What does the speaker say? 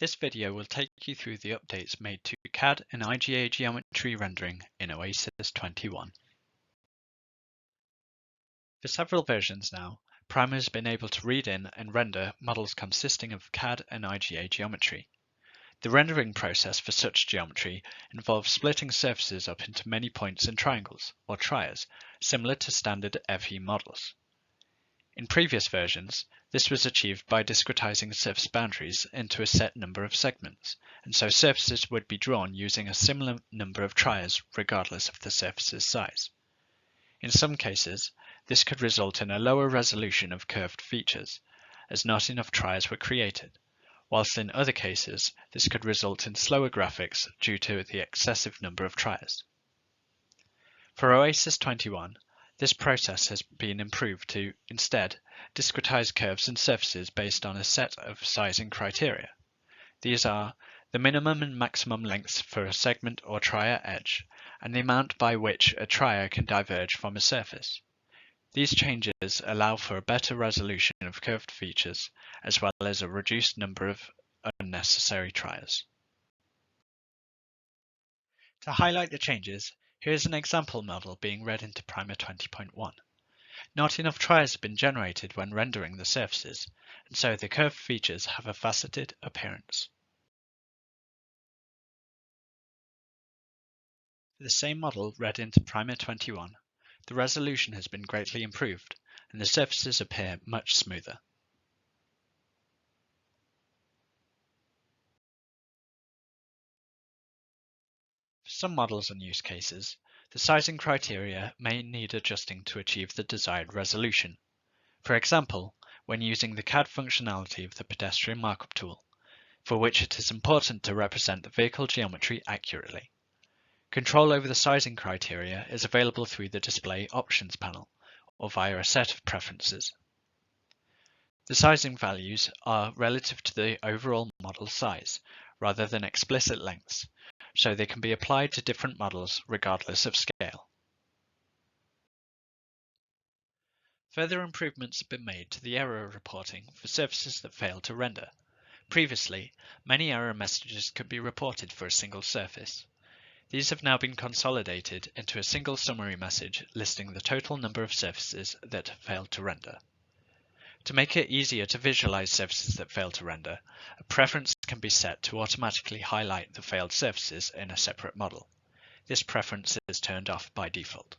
This video will take you through the updates made to CAD and IGA geometry rendering in Oasys 21. For several versions now, Primer has been able to read in and render models consisting of CAD and IGA geometry. The rendering process for such geometry involves splitting surfaces up into many points and triangles, or trias, similar to standard FE models. In previous versions, this was achieved by discretizing surface boundaries into a set number of segments, and so surfaces would be drawn using a similar number of trias regardless of the surface's size. In some cases, this could result in a lower resolution of curved features, as not enough trias were created, whilst in other cases this could result in slower graphics due to the excessive number of trias. For Oasys 21, this process has been improved to, instead, discretize curves and surfaces based on a set of sizing criteria. These are the minimum and maximum lengths for a segment or tria edge, and the amount by which a tria can diverge from a surface. These changes allow for a better resolution of curved features, as well as a reduced number of unnecessary trias. To highlight the changes, here is an example model being read into Primer 20.1. Not enough trias have been generated when rendering the surfaces, and so the curved features have a faceted appearance. For the same model read into Primer 21, the resolution has been greatly improved, and the surfaces appear much smoother. For some models and use cases, the sizing criteria may need adjusting to achieve the desired resolution. For example, when using the CAD functionality of the pedestrian markup tool, for which it is important to represent the vehicle geometry accurately. Control over the sizing criteria is available through the Display Options panel, or via a set of preferences. The sizing values are relative to the overall model size, rather than explicit lengths, so they can be applied to different models regardless of scale. Further improvements have been made to the error reporting for surfaces that fail to render. Previously, many error messages could be reported for a single surface. These have now been consolidated into a single summary message listing the total number of surfaces that have failed to render. To make it easier to visualize surfaces that fail to render, a preference can be set to automatically highlight the failed surfaces in a separate model. This preference is turned off by default.